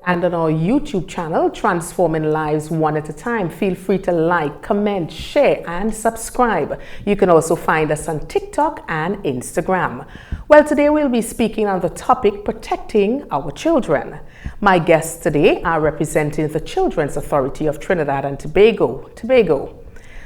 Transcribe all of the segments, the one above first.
and on our YouTube channel, Transforming Lives One at a Time. Feel free to like, comment, share, and subscribe. You can also find us on TikTok and Instagram. Well, today we'll be speaking on the topic protecting our children. My guests today are representing the Children's Authority of Trinidad and Tobago.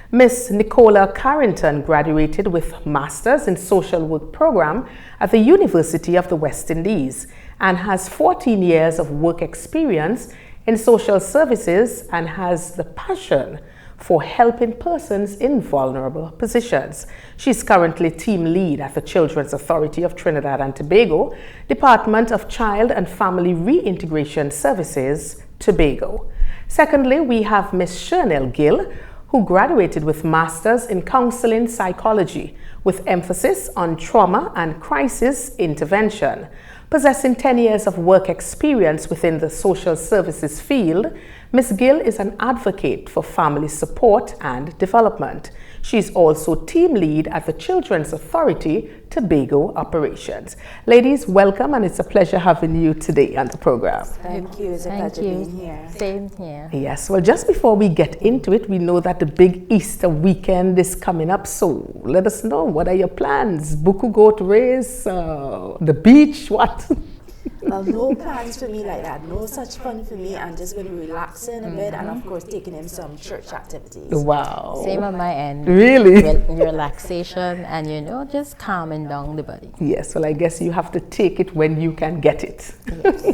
Miss Nicola Carrington graduated with Masters in Social Work program at the University of the West Indies and has 14 years of work experience in social services and has the passion for helping persons in vulnerable positions. She's currently team lead at the Children's Authority of Trinidad and Tobago, Department of Child and Family Reintegration Services, Tobago. Secondly, we have Miss Shernell Gill, who graduated with Masters in Counseling Psychology with emphasis on trauma and crisis intervention. Possessing 10 years of work experience within the social services field, Ms. Gill is an advocate for family support and development. She's also team lead at the Children's Authority Tobago operations. Ladies, welcome, and it's a pleasure having you today on the program. Thank you. It's a pleasure being here. Same here. Yes, well, just before we get into it, we know that the big Easter weekend is coming up, so let us know, what are your plans? Buku goat race, the beach, what? Well, no plans for me like that. No such fun for me. I'm just going to be relaxing a bit and, of course, taking in some church activities. Wow. Same on my end. Really? Relaxation and, just calming down the body. Yes, well, I guess you have to take it when you can get it. Yes.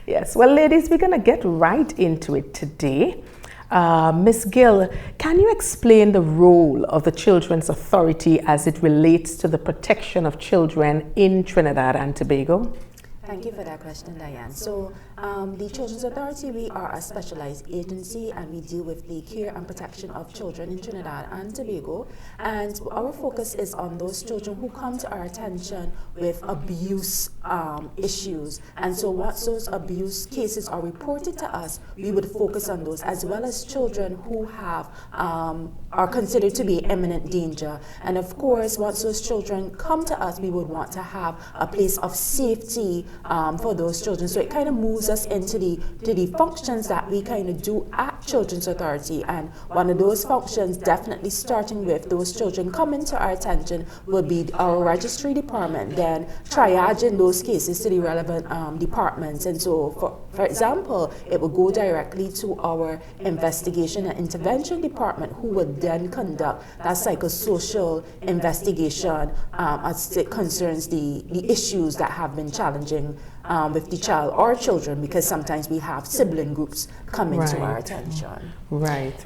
Yes, well, ladies, we're going to get right into it today. Ms. Gill, can you explain the role of the Children's Authority as it relates to the protection of children in Trinidad and Tobago? Thank you for that question, Diane. So, the Children's Authority, we are a specialized agency and we deal with the care and protection of children in Trinidad and Tobago. And our focus is on those children who come to our attention with abuse issues. And so once those abuse cases are reported to us, we would focus on those, as well as children who have are considered to be imminent danger. And of course, once those children come to us, we would want to have a place of safety for those children. So it kind of moves us into the functions that we kind of do at Children's Authority. And one of those functions, definitely starting with those children coming to our attention, will be our registry department, then triaging those cases to the relevant departments. And so, for example, it will go directly to our investigation and intervention department, who would then conduct that psychosocial investigation as it concerns the issues that have been challenging with the child or children, because sometimes we have sibling groups coming to our attention. Right.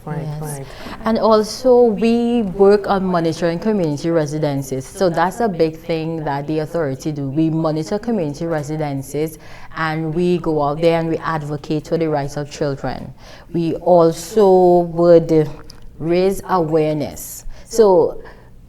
And also we work on monitoring community residences. So that's a big thing that the authority do. We monitor community residences and we go out there and we advocate for the rights of children. We also would raise awareness. So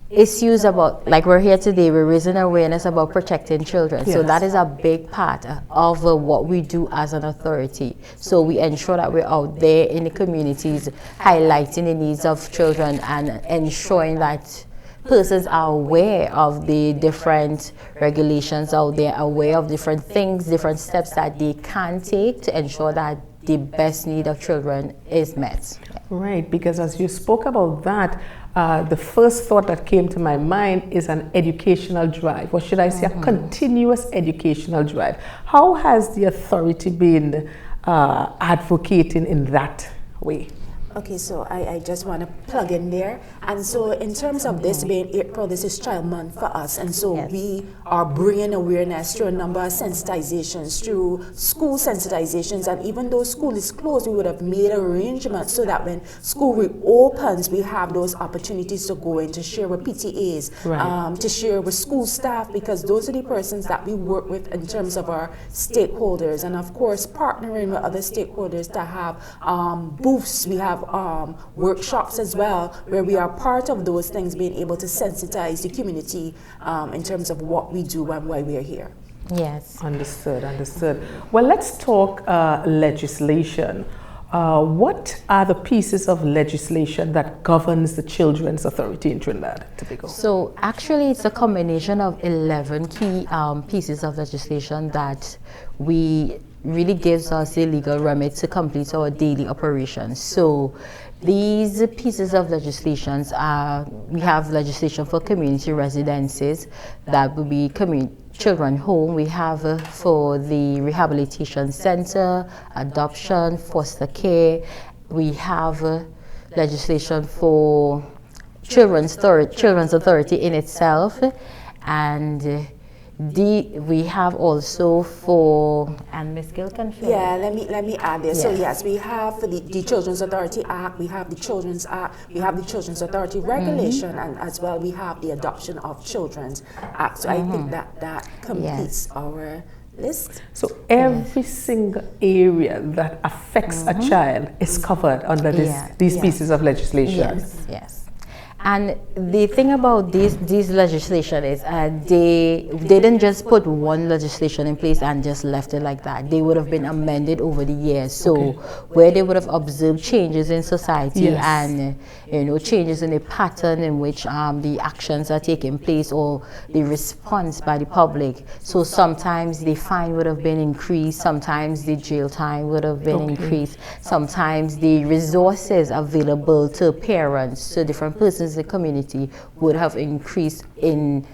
issues about, like we're here today, we're raising awareness about protecting children. Yes. So that is a big part of what we do as an authority. So we ensure that we're out there in the communities highlighting the needs of children and ensuring that persons are aware of the different regulations out there, aware of different things, different steps that they can take to ensure that the best need of children is met. Right, because as you spoke about that, the first thought that came to my mind is an educational drive, or should I say a continuous educational drive. How has the authority been advocating in that way? Okay, so I just want to plug in there. And so in terms of this being April, this is Child Month for us. And so we are bringing awareness through a number of sensitizations, through school sensitizations. And even though school is closed, we would have made arrangements so that when school reopens, we have those opportunities to go in, to share with PTAs, to share with school staff, because those are the persons that we work with in terms of our stakeholders. And of course, partnering with other stakeholders to have booths. We have workshops as well, where we are part of those things, being able to sensitize the community in terms of what we do and why we are here. Yes. Understood. Well, let's talk legislation. What are the pieces of legislation that governs the Children's Authority in Trinidad and Tobago? So actually it's a combination of 11 key pieces of legislation that we really gives us the legal remit to complete our daily operations. So these pieces of legislations are, we have legislation for community residences, that would be children home. We have for the rehabilitation center, adoption, foster care. We have legislation for children's authority in itself, and we have also for, and Ms. Gill can fill. Yeah, let me add this. Yes. So yes, we have for the Children's Authority Act, we have the Children's Act, we have the Children's Authority Regulation, and as well we have the Adoption of Children's Act. So I think that completes our list. So every single area that affects a child is covered under these pieces of legislation. Yes. And the thing about these legislation is they didn't just put one legislation in place and just left it like that. They would have been amended over the years. So where they would have observed changes in society and changes in the pattern in which the actions are taking place or the response by the public. So sometimes the fine would have been increased, sometimes the jail time would have been increased, sometimes the resources available to parents, to different persons in the community would have increased in,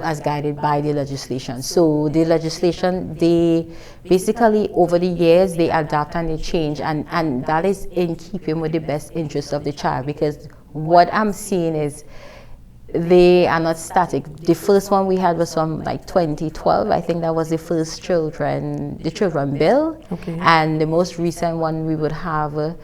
as guided by the legislation. So the legislation, they basically over the years they adapt and they change, and that is in keeping with the best interest of the child, because what I'm seeing is they are not static. The first one we had was from like 2012. I think that was the first children bill, and the most recent one we would have.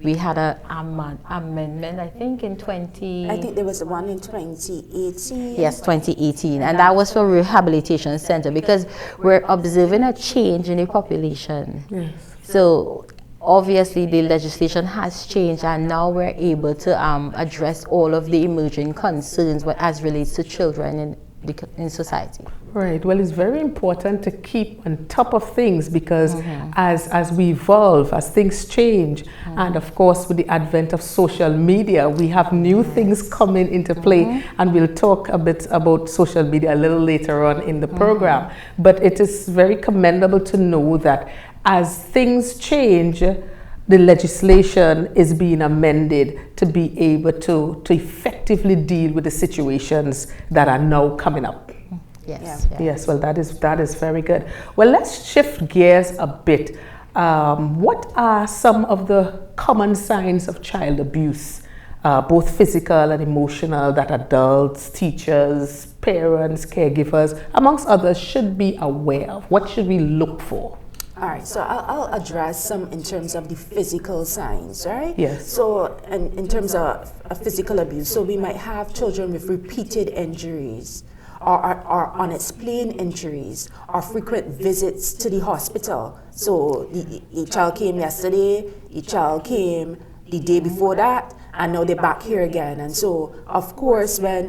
We had an amendment, I think, in I think there was one in 2018. Yes, 2018. And that was for rehabilitation center, because we're observing a change in the population. Yes. So obviously the legislation has changed, and now we're able to address all of the emerging concerns as relates to children in society. Right. Well, it's very important to keep on top of things, because as we evolve, as things change, and of course with the advent of social media, we have new things coming into play, and we'll talk a bit about social media a little later on in the program. But it is very commendable to know that as things change, the legislation is being amended to be able to effectively deal with the situations that are now coming up. Yes, well, that is very good. Well, let's shift gears a bit. What are some of the common signs of child abuse, both physical and emotional, that adults, teachers, parents, caregivers, amongst others, should be aware of? What should we look for? All right, so I'll address some in terms of the physical signs, right? Yes. So in terms of physical abuse, so we might have children with repeated injuries, or unexplained injuries, or frequent visits to the hospital. So the child came yesterday, the child came the day before that, and now they're back here again. And so, of course, when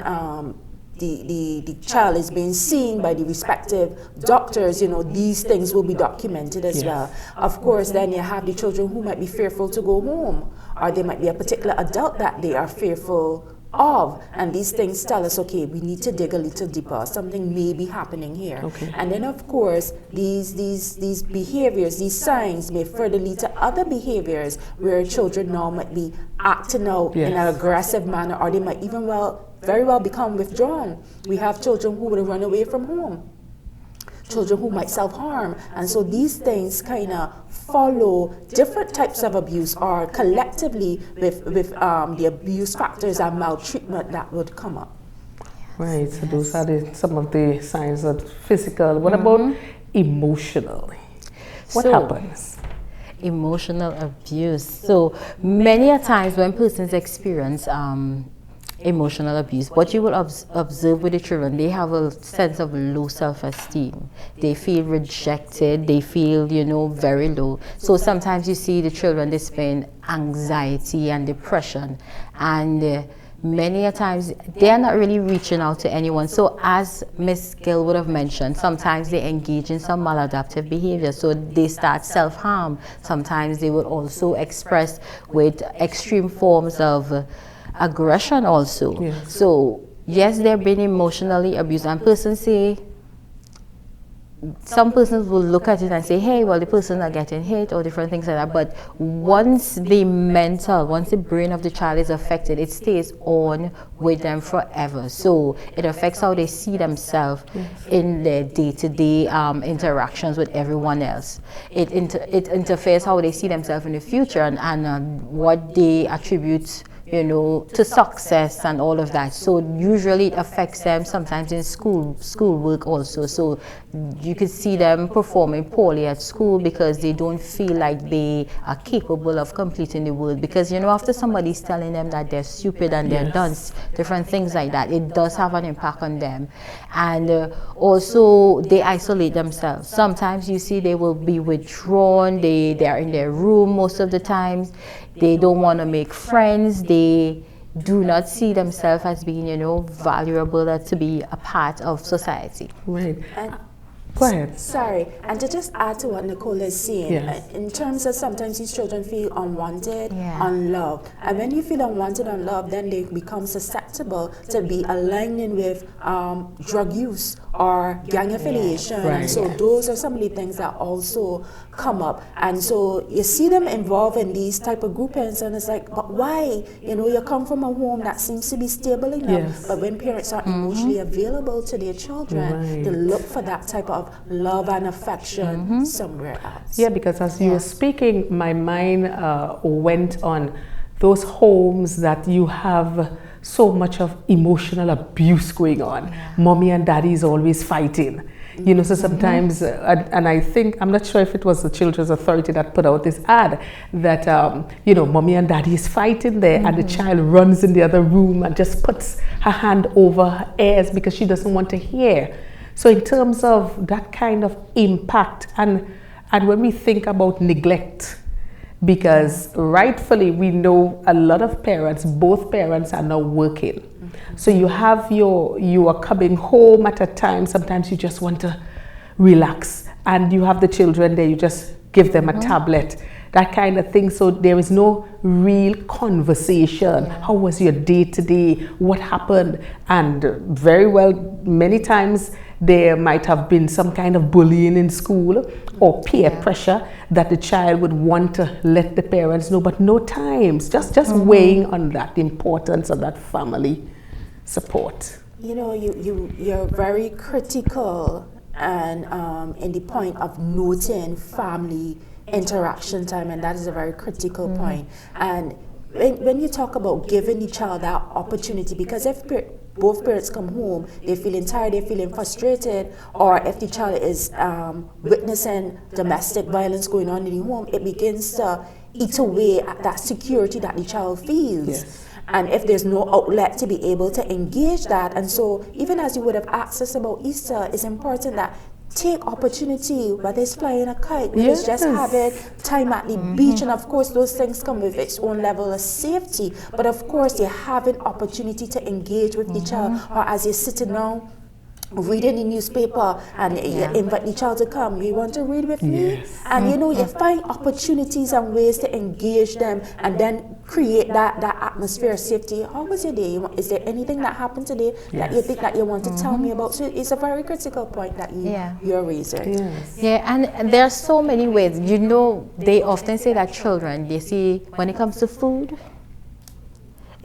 the child is being seen by the respective doctors, these things will be documented as well. Of course, then you have the children who might be fearful to go home, or there might be a particular adult that they are fearful of, and these things tell us, okay, we need to dig a little deeper, something may be happening here. And then of course these behaviors, these signs may further lead to other behaviors where children now might be acting out in an aggressive manner, or they might even very well become withdrawn. We have children who would run away from home, children who might self-harm, and so these things kind of follow different types of abuse, or collectively with the abuse factors and maltreatment that would come up. Right, so those are some of the signs of physical. What about emotional? What happens? Emotional abuse. So many a times when persons experience emotional abuse, what you will observe with the children, they have a sense of low self-esteem. They feel rejected, they feel, very low. So sometimes you see the children displaying anxiety and depression, and many a times they are not really reaching out to anyone. So as Ms. Gill would have mentioned, sometimes they engage in some maladaptive behavior, so they start self-harm. Sometimes they would also express with extreme forms of aggression also. So yes, they're being emotionally abused, and persons say some persons will look at it and say, hey, well, the person are getting hit or different things like that. But once the brain of the child is affected, it stays on with them forever. So it affects how they see themselves in their day-to-day interactions with everyone else. It interferes how they see themselves in the future and what they attribute, you know, to success and all of that. So usually it affects them sometimes in schoolwork also. So you could see them performing poorly at school because they don't feel like they are capable of completing the work. Because, you know, after somebody's telling them that they're stupid and they're dunce, different things like that, it does have an impact on them. And also they isolate themselves. Sometimes you see they will be withdrawn, they're in their room most of the times. They don't want to make friends. They do not see themselves as being, you know, valuable or to be a part of society. Right. And go ahead. Sorry, and to just add to what Nicola is saying, in terms of sometimes these children feel unwanted, unloved. And when you feel unwanted, unloved, then they become susceptible to be aligning with drug use or gang affiliation. And so those are some of the things that also come up. And so you see them involved in these type of groupings, and it's like, but why? You know, you come from a home that seems to be stable enough, but when parents are emotionally available to their children, they look for that type of love and affection somewhere else. Yeah, because as you were speaking, my mind went on those homes that you have so much of emotional abuse going on. Mommy and daddy is always fighting. You know, so sometimes, and I think, I'm not sure if it was the Children's Authority that put out this ad, that, you know, mommy and daddy is fighting there, and the child runs in the other room and just puts her hand over her ears because she doesn't want to hear. So in terms of that kind of impact, and when we think about neglect, because rightfully we know a lot of parents, both parents are now working. So you are coming home at a time, sometimes you just want to relax, and you have the children there, you just give them a tablet, that kind of thing. So there is no real conversation. How was your day today? What happened? And very well, many times there might have been some kind of bullying in school or peer pressure that the child would want to let the parents know, but no times, just weighing on that, the importance of that family support. You know, you're very critical and in the point of noting family interaction time, and that is a very critical point. And when you talk about giving the child that opportunity, because if both parents come home, they're feeling tired, they're feeling frustrated, or if the child is witnessing domestic violence going on in the home, it begins to eat away at that security that the child feels. And if there's no outlet to be able to engage that, and so even as you would have asked us about Easter, it's important that take opportunity, whether it's flying a kite, whether it's just having time at the beach, and of course those things come with its own level of safety, but of course you're having opportunity to engage with the child, or as you're sitting down reading the newspaper and you invite the child to come, you want to read with me? And you know, you find opportunities and ways to engage them and then create that atmosphere of safety. How was your day? Is there anything that happened today that you think that you want to tell me about? So it's a very critical point that you're raising. And there are so many ways. You know, they often say that children, they see when it comes to food,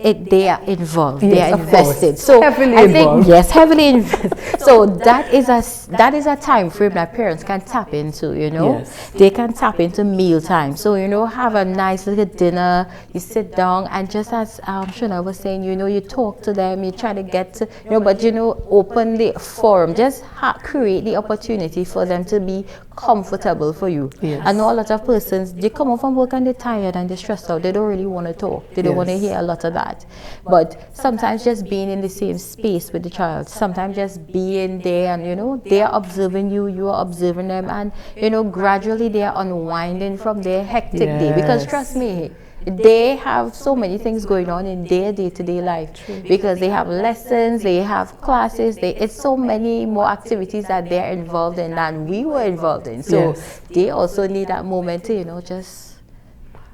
they are involved, they are invested. So heavily I involved. think, heavily invested. So that is a time frame that parents can tap into, you know. They can tap into meal time. So, you know, have a nice little dinner, you sit down, and just as Shernell was saying, you know, you talk to them, you try to get to, you know, but you know, open the forum, just create the opportunity for them to be comfortable for you. I know a lot of persons, they come home from work and they're tired and they're stressed out, they don't really want to talk, they don't want to hear a lot of that. But sometimes just being in the same space with the child, sometimes just being there, and you know, they are observing you, you are observing them, and you know, gradually they are unwinding from their hectic day, because trust me, they have so many things going on in their day-to-day life, because they have lessons, they have classes, it's so many more activities that they're involved in than we were involved in. So they also need that moment to, you know, just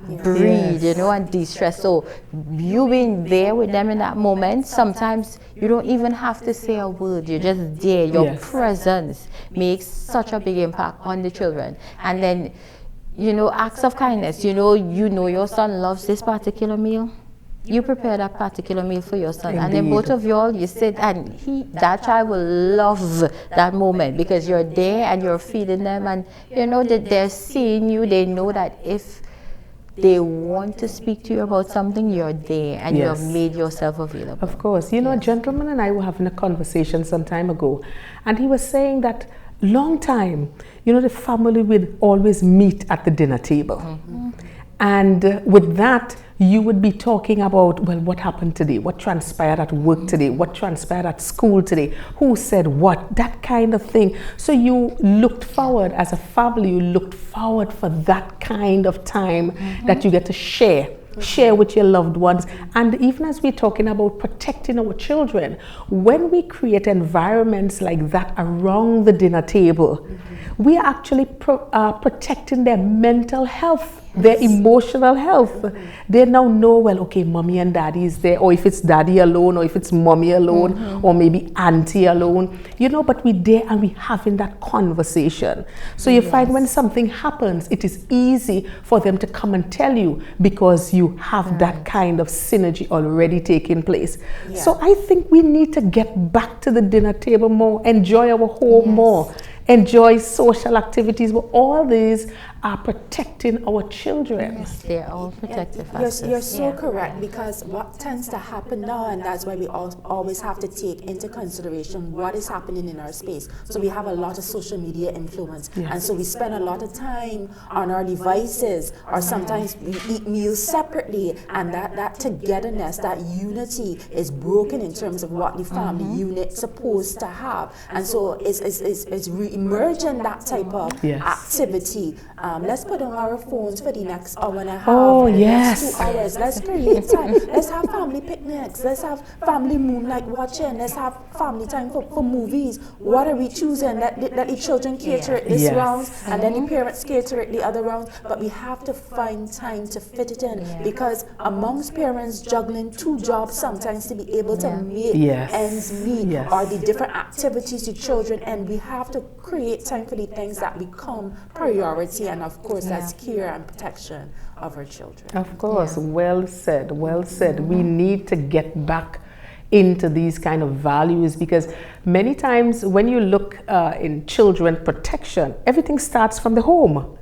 breathe, you know, and de-stress. So you being there with them in that moment, sometimes you don't even have to say a word. You're just there. Your presence makes such a big impact on the children. And then, you know, acts of kindness. You know your son loves this particular meal. You prepare that particular meal for your son. Indeed. And then both of y'all, you sit, and that child will love that moment because you're there and you're feeding them, and you know that they're seeing you. They know that if they want to speak to you about something, you're there and you have made yourself available. Of course. You know, a gentleman and I were having a conversation some time ago, and he was saying that long time, you know, the family would always meet at the dinner table. And with that, you would be talking about, well, what happened today? What transpired at work today? What transpired at school today? Who said what? That kind of thing. So you looked forward as a family, you looked forward for that kind of time that you get to share with your loved ones. And even as we're talking about protecting our children, when we create environments like that around the dinner table, we are actually protecting their mental health, their emotional health. They now know, well, okay, mommy and daddy is there, or if it's daddy alone, or if it's mommy alone, or maybe auntie alone, you know, but we're there and we're having that conversation. So you find when something happens, it is easy for them to come and tell you because you have that kind of synergy already taking place. So I think we need to get back to the dinner table more, enjoy our home more, enjoy social activities, but all these are protecting our children. Yes, they're all protected. You're so correct, because what tends to happen now, and that's why we always have to take into consideration what is happening in our space. So we have a lot of social media influence, and so we spend a lot of time on our devices, or sometimes we eat meals separately, and that togetherness, that unity is broken in terms of what the family unit's supposed to have. And so it's re-emerging that type of activity. Let's put on our phones for the next hour and a half, next 2 hours. Let's create time. Let's have family picnics. Let's have family moonlight watching. Let's have family time for movies. What are we choosing? Let the children cater it this round, and then the parents cater it the other round. But we have to find time to fit it in, because amongst parents juggling 2 jobs sometimes to be able to make ends meet, or the different activities to children, and we have to create time for the things that become priority, and of course that's care and protection of our children. Of course, well said, well said. We need to get back into these kind of values, because many times when you look in children protection, everything starts from the home.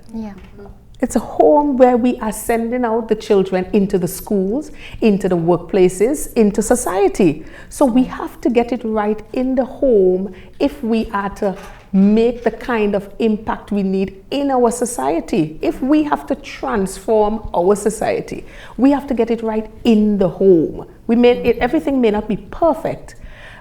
It's a home where we are sending out the children into the schools, into the workplaces, into society. So we have to get it right in the home if we are to make the kind of impact we need in our society. If we have to transform our society, we have to get it right in the home. Everything may not be perfect,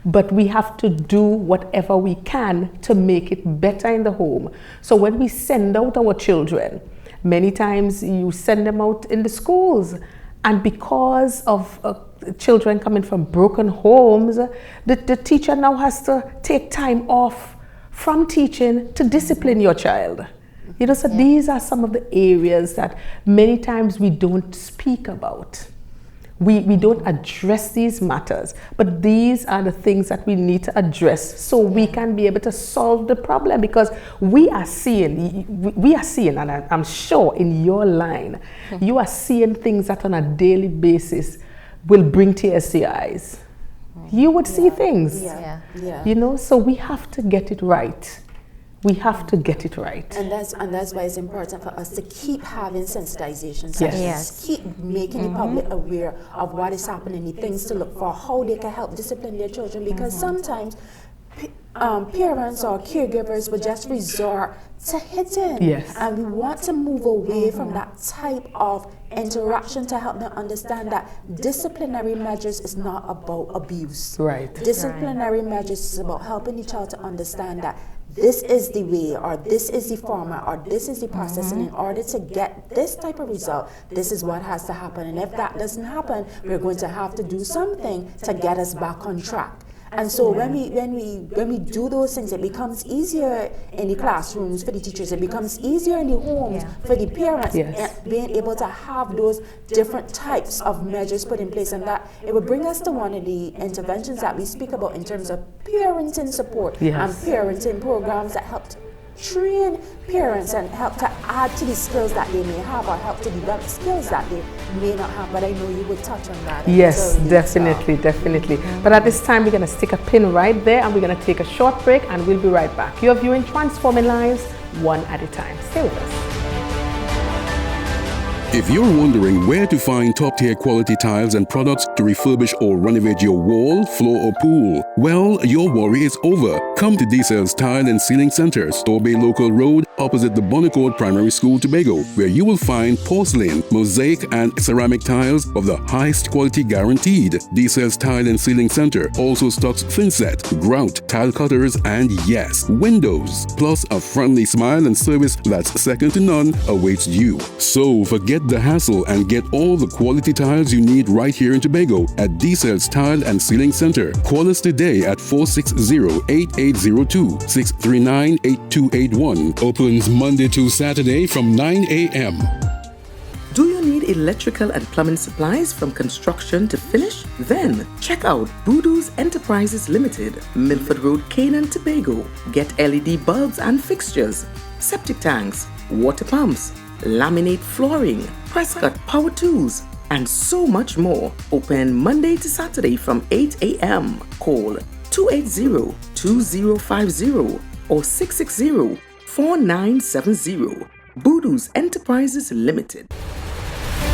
but we have to do whatever we can to make it better in the home. So when we send out our children, many times you send them out in the schools, and because of children coming from broken homes, the teacher now has to take time off from teaching to discipline your child. You know, so these are some of the areas that many times we don't speak about. We don't address these matters, but these are the things that we need to address so we can be able to solve the problem, because we are seeing, and I'm sure in your line, you are seeing things that on a daily basis will bring tears to your eyes. You would see things, you know, so we have to get it right. We have to get it right. And that's why it's important for us to keep having sensitization sessions, keep making the public aware of what is happening, the things to look for, how they can help discipline their children, because sometimes parents or caregivers will just resort to hitting, and we want to move away from that type of interaction to help them understand that disciplinary measures is not about abuse. Disciplinary measures is about helping the child to understand that this is the way, or this is the format, or this is the process, and in order to get this type of result, this is what has to happen. And if that doesn't happen, we're going to have to do something to get us back on track. And so when we do those things, it becomes easier in the classrooms for the teachers. It becomes easier in the homes for the parents. Yes. Being able to have those different types of measures put in place, and that it would bring us to one of the interventions that we speak about in terms of parenting support and parenting programs that help train parents and help to add to the skills that they may have, or help to develop skills that they may not have. But I know you would touch on that. Yes, definitely. But at this time, we're going to stick a pin right there, and we're going to take a short break, and we'll be right back. You're viewing Transforming Lives One at a Time. Stay with us. If you're wondering where to find top-tier quality tiles and products to refurbish or renovate your wall, floor, or pool, well, your worry is over. Come to D-Cell's Tile and Ceiling Center, Store Bay Local Road, opposite the Bonnecourt Primary School, Tobago, where you will find porcelain, mosaic, and ceramic tiles of the highest quality guaranteed. D-Cell's Tile and Ceiling Center also stocks thinset, grout, tile cutters, and yes, windows. Plus, a friendly smile and service that's second to none awaits you. So forget the hassle and get all the quality tiles you need right here in Tobago at D-Cell's Tile and Ceiling Center. Call us today at 460-8802, 639-8281. Opens Monday to Saturday from 9 a.m. Do you need electrical and plumbing supplies from construction to finish? Then check out Voodoo's Enterprises Limited, Milford Road, Canaan, Tobago. Get LED bulbs and fixtures, septic tanks, water pumps, laminate flooring, press-cut power tools, and so much more. Open Monday to Saturday from 8 a.m. Call 280-2050 or 660-4970. Voodoo's Enterprises Limited.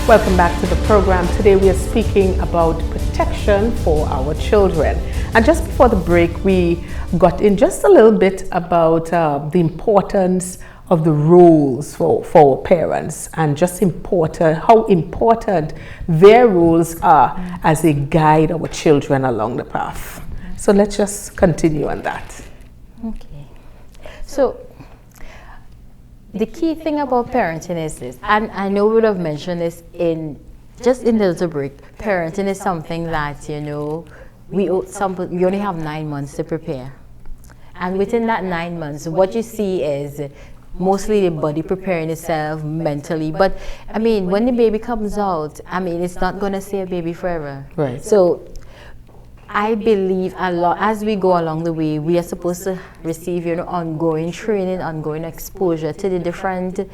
Welcome back to the program. Today we are speaking about protection for our children. And just before the break, we got in just a little bit about the importance of the roles for parents, and just how important their roles are as they guide our children along the path. So let's just continue on that. Okay. So the key thing about parenting is this, and I know we would have mentioned this in the little break. Parenting is something that, we only have 9 months to prepare. And within that 9 months, what you see is mostly the body preparing itself mentally. But I mean, when the baby comes out, it's not going to stay a baby forever. Right. So I believe a lot as we go along the way, we are supposed to receive, ongoing training, ongoing exposure to the different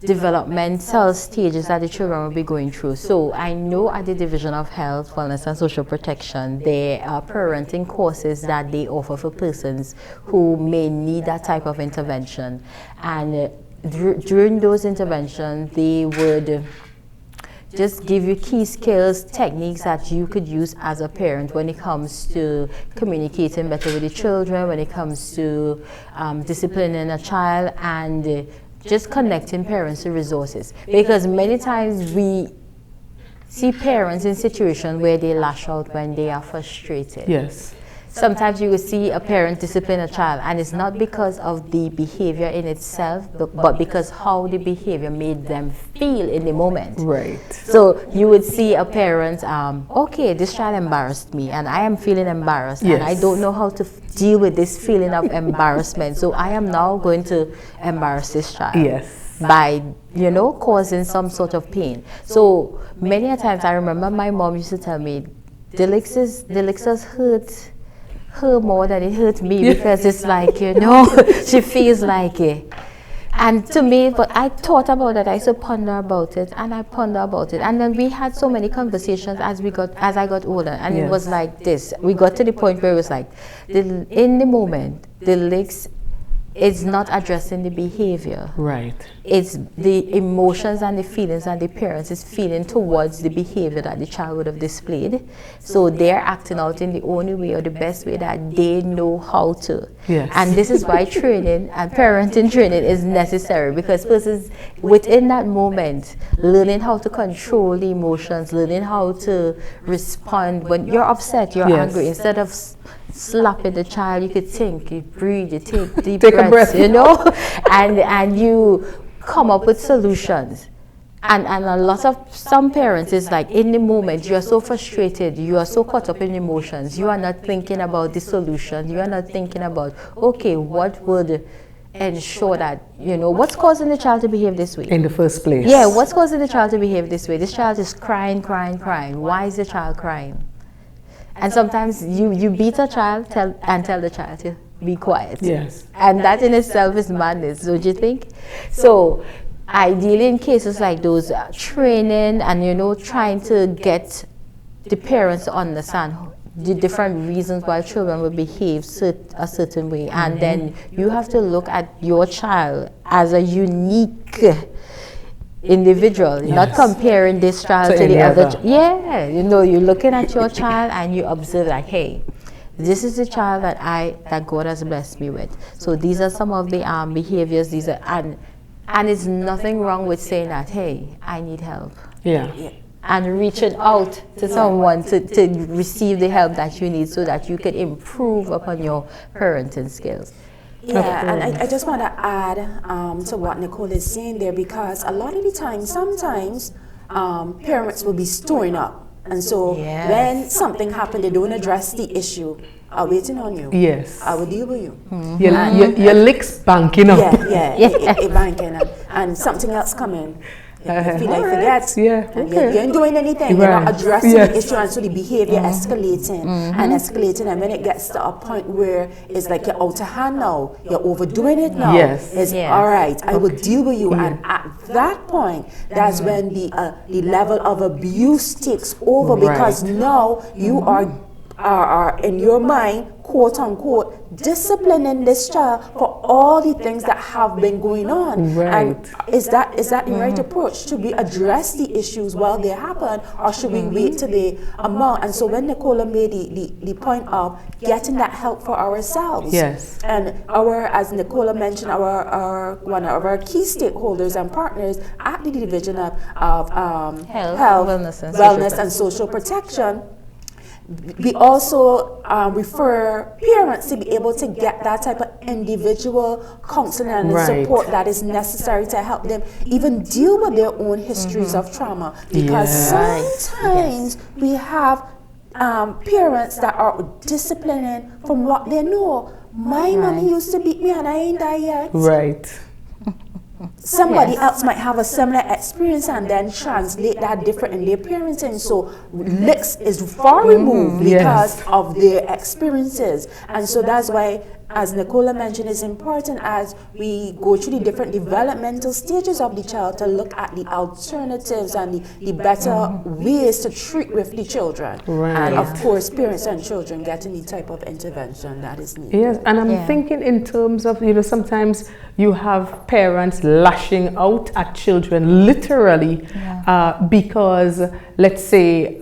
developmental stages that the children will be going through. So I know at the Division of Health, Wellness and Social Protection, there are parenting courses that they offer for persons who may need that type of intervention. And during those interventions, they would just give you key skills, techniques that you could use as a parent when it comes to communicating better with the children, when it comes to disciplining a child, and just connecting parents to resources. Because many times we see parents in situations where they lash out when they are frustrated. Yes. Sometimes you will see a parent discipline a child, and it's not because of the behavior in itself, but because how the behavior made them feel in the moment. Right. So you would see a parent, okay, this child embarrassed me, and I am feeling embarrassed, yes, and I don't know how to deal with this feeling of embarrassment. So I am now going to embarrass this child. Yes. By, causing some sort of pain. So many a times I remember my mom used to tell me, the licks hurt her more than it hurt me, because it's like, she feels like it. And to me, but I thought about it, I used to ponder about it, and I ponder about it. And then we had so many conversations as I got older, and yes, it was like this. We got to the point where it was like, in the moment, the licks is not addressing the behavior. Right. It's the emotions and the feelings that the parents is feeling towards the behavior that the child would have displayed. So they're acting out in the only way or the best way that they know how to. Yes. And this is why training and parenting training is necessary, because persons within that moment, learning how to control the emotions, learning how to respond when you're upset, you're yes, angry, instead of slapping the child, you could think, you breathe, you take deep take breaths, a breath, and you come up with solutions. And a lot of some parents is like in the moment you are so frustrated, you are so caught up in emotions, you are not thinking about the solution, you are not thinking about, okay, what would ensure that, you know, what's causing the child to behave this way In the first place. yeah, what's causing the child to behave this way? This child is crying. Why is the child crying? And sometimes you beat a child tell the child to be quiet. Yes. And that in itself is madness, don't you think? So ideally in cases like those, training and, you know, trying to get the parents to understand the different reasons why children will behave a certain way. And then you have to look at your child as a unique individual, not comparing this child to the other. Yeah, you know, you're looking at your child and you observe like, hey, this is the child that God has blessed me with. So these are some of the behaviors. These are and it's nothing wrong with saying that, hey, I need help. Yeah. And reaching out to someone to receive the help that you need so that you can improve upon your parenting skills. Yeah, and I just want to add to what Nicola is saying there, because a lot of the time, sometimes parents will be storing up. And so when something happened, they don't address the issue. I'm waiting on you. Yes. I will deal with you. Your lick's banking up. It banking and something else coming. If you forget, you ain't doing anything, you're not addressing the issue, and so the behavior escalating and escalating, and when it gets to a point where it's like you're out of hand now, you're overdoing it now, it's all right, I will deal with you, and at that point, that's when the level of abuse takes over, because now you are in your mind, quote unquote, disciplining this child for all the things that have been going on. And is that the right approach? Should we address the issues while they happen, or should we wait till they amount? And so when Nicola made the point of getting that help for ourselves, and as Nicola mentioned, our one of our key stakeholders and partners at the Division of Health, Wellness and Social Protection, we also refer parents to be able to get that type of individual counseling and support that is necessary to help them even deal with their own histories of trauma. Because sometimes we have parents that are disciplining from what they know. My mommy used to beat me and I ain't died yet. Right. Somebody else might have a similar experience and then translate that different in their parenting. So licks is far removed because of their experiences. And so that's why, as Nicola mentioned, it's important as we go through the different developmental stages of the child to look at the alternatives and the better ways to treat with the children. And of course, parents and children getting the type of intervention that is needed. Yes, and I'm thinking in terms of, you know, sometimes you have parents lashing out at children literally because, let's say,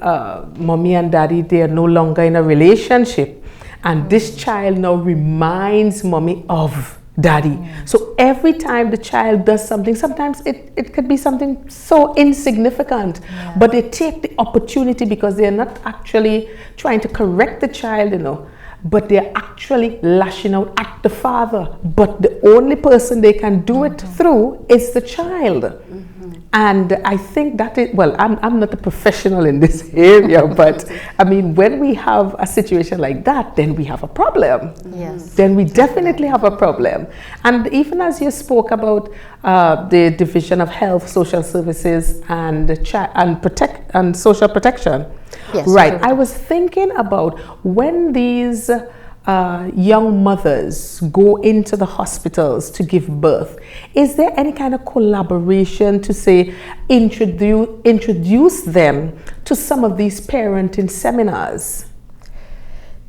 mommy and daddy, they are no longer in a relationship. And this child now reminds mommy of daddy. So every time the child does something, sometimes it could be something so insignificant, but they take the opportunity because they're not actually trying to correct the child, you know, but they're actually lashing out at the father. But the only person they can do it through is the child. And I think that is, well, I'm not a professional in this area, but I mean, when we have a situation like that, then we have a problem. Yes. Then we definitely have a problem. And even as you spoke about the Division of Health, Social Services, and Social Protection, right? I was thinking about when these young mothers go into the hospitals to give birth, is there any kind of collaboration to say introduce them to some of these parenting seminars?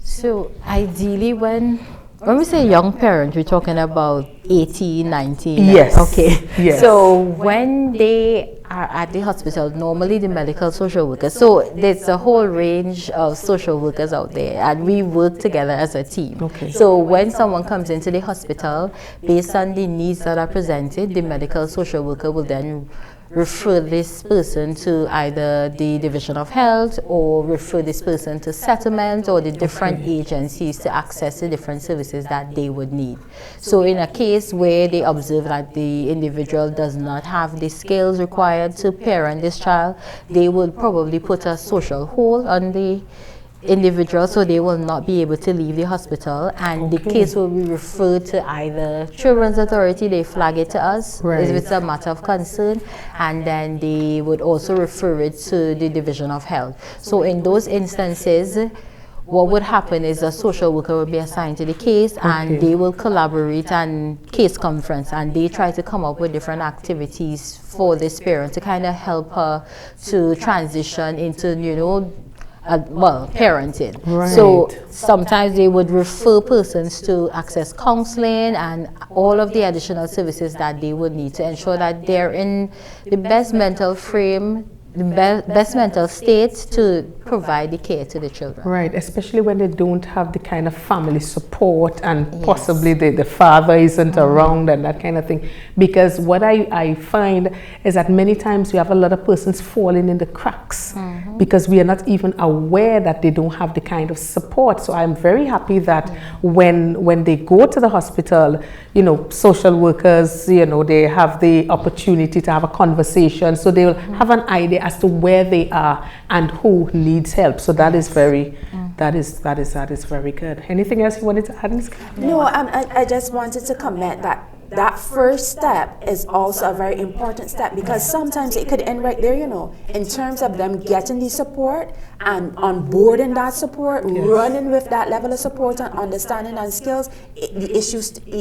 So ideally, when we say young parent, we're talking about 18, 19. Yes. Okay. Yes. So when they are at the hospital, normally the medical social workers, so there's a whole range of social workers out there, and we work together as a team. Okay. So when someone comes into the hospital, based on the needs that are presented, the medical social worker will then refer this person to either the Division of Health or refer this person to settlement or the different agencies to access the different services that they would need. So in a case where they observe that the individual does not have the skills required to parent this child, they would probably put a social hold on the individual, so they will not be able to leave the hospital, and the case will be referred to either Children's Authority. They flag it to us if it's a matter of concern, and then they would also refer it to the Division of Health. So in those instances, what would happen is a social worker will be assigned to the case, and they will collaborate and case conference, and they try to come up with different activities for this parent to kind of help her to transition into, you know, parenting. So sometimes they would refer persons to access counseling and all of the additional services that they would need to ensure that they're in the best mental frame, the best mental state to provide the care to the children. Right, especially when they don't have the kind of family support, and possibly the father isn't around and that kind of thing. Because what I find is that many times we have a lot of persons falling in the cracks because we are not even aware that they don't have the kind of support. So I'm very happy that when they go to the hospital, you know, social workers, you know, they have the opportunity to have a conversation, so they'll have an idea as to where they are and who needs help. So that is very that is very good. Anything else you wanted to add? No, I just wanted to comment that first step is also a very important step, because sometimes it could end right there, you know, in terms of them getting the support and onboarding that support, running with that level of support and understanding and skills. The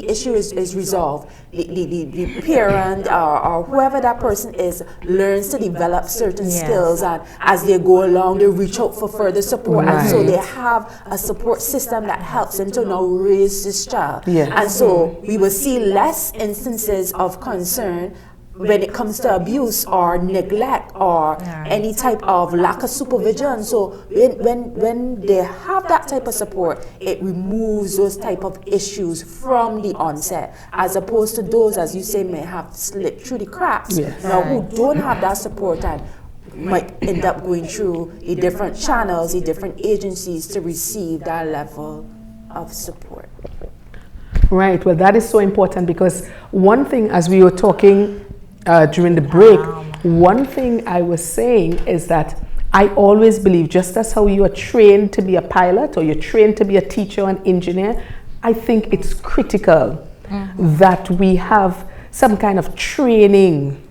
issue is resolved. The parent or whoever that person is learns to develop certain skills, and as they go along, they reach out for further support, and so they have a support system that helps them to now raise this child. And so we will see less instances of concern when it comes to abuse or neglect or any type of lack of supervision. So when they have that type of support, it removes those type of issues from the onset, as opposed to those, as you say, may have slipped through the cracks now, who don't have that support and might end up going through the different channels, the different agencies to receive that level of support. Right, well, that is so important, because one thing, as we were talking during the break, one thing I was saying is that I always believe, just as how you are trained to be a pilot or you're trained to be a teacher or an engineer, I think it's critical that we have some kind of training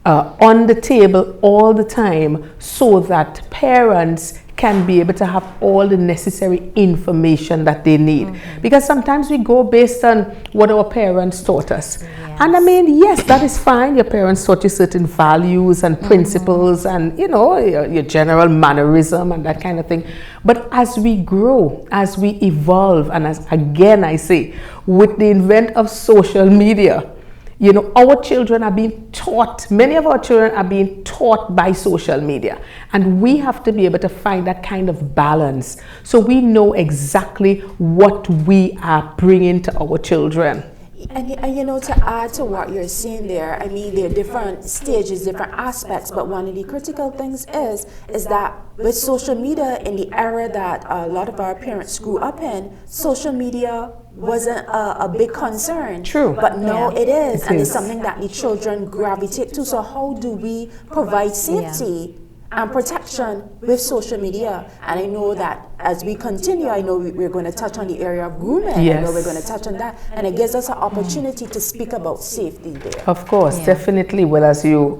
on the table all the time, so that parents can be able to have all the necessary information that they need. Because sometimes we go based on what our parents taught us. And I mean, yes, that is fine. Your parents taught you certain values and principles and, you know, your general mannerism and that kind of thing. But as we grow, as we evolve, and as, again, I say, with the advent of social media, you know, our children are being taught, many of our children are being taught by social media. And we have to be able to find that kind of balance, so we know exactly what we are bringing to our children. And you know, to add to what you're saying there, I mean, there are different stages, different aspects, but one of the critical things is that with social media, in the era that a lot of our parents grew up in, social media wasn't a big concern. True. But now it is, and it's something that the children gravitate to. So how do we provide safety and protection with social media? And I know that as we continue, I know we're going to touch on the area of grooming. I know we're going to touch on that, and it gives us an opportunity to speak about safety there. Of course, definitely. Well, as you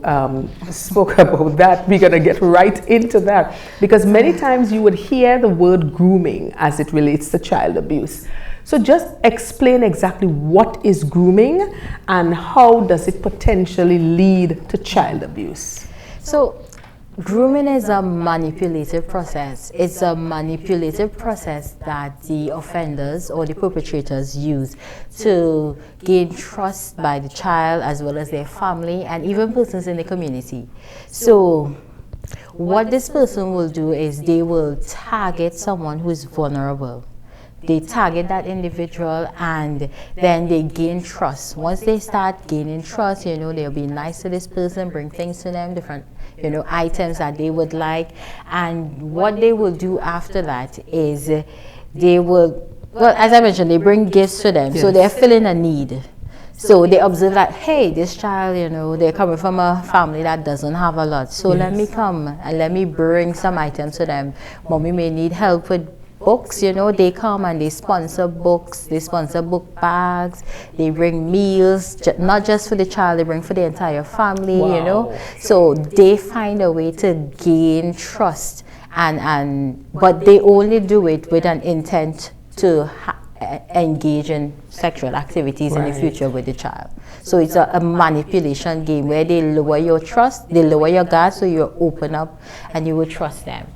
spoke about that, we're going to get right into that, because many times you would hear the word grooming as it relates to child abuse. So just explain exactly what is grooming and how does it potentially lead to child abuse. So grooming is a manipulative process. It's a manipulative process that the offenders or the perpetrators use to gain trust by the child as well as their family and even persons in the community. So what this person will do is they will target someone who is vulnerable. they target that individual, and then they gain trust. Once they start gaining trust, you know, they'll be nice to this person, bring things to them, different, you know, items that they would like. And what they will do after that is they will, well, as I mentioned, they bring gifts to them. So they're filling a need. So they observe that, hey, this child, you know, they're coming from a family that doesn't have a lot. So let me come and let me bring some items to them. Mommy may need help with books, you know, they come and they sponsor books, they sponsor book bags, they bring meals, not just for the child, they bring for the entire family, you know. So they find a way to gain trust, but they only do it with an intent to engage in sexual activities in the future with the child. So it's a manipulation game where they lower your trust, they lower your guard, so you open up and you will trust them.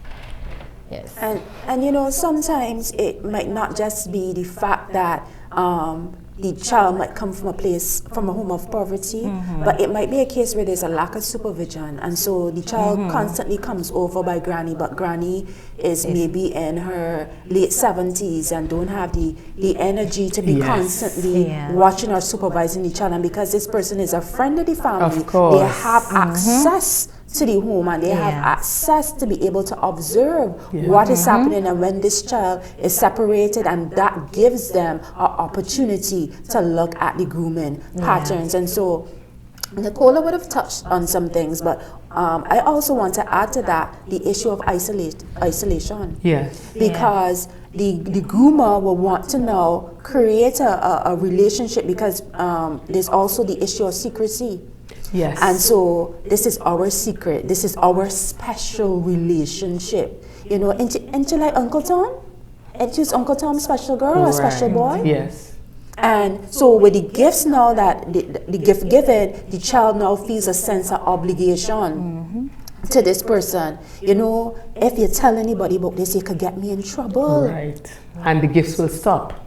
Yes. And you know, sometimes it might not just be the fact that the child might come from a home of poverty, but it might be a case where there's a lack of supervision, and so the child constantly comes over by granny, but granny is maybe in her late 70s and don't have the energy to be constantly watching or supervising the child. And because this person is a friend of the family, they have access to the home, and they have access to be able to observe what is happening and when this child is separated, and that gives them an opportunity to look at the grooming patterns. And so Nicola would have touched on some things, but I also want to add to that the issue of isolation. Yes. Because the groomer will want to now create a relationship, because there's also the issue of secrecy. Yes. And so this is our secret. This is our special relationship. You know, ain't you like Uncle Tom? Ain't you Uncle Tom's special girl or special boy? Yes. And so with the gifts now, that the gift given, the child now feels a sense of obligation to this person. You know, if you tell anybody about this, you could get me in trouble. Right. And the gifts will stop.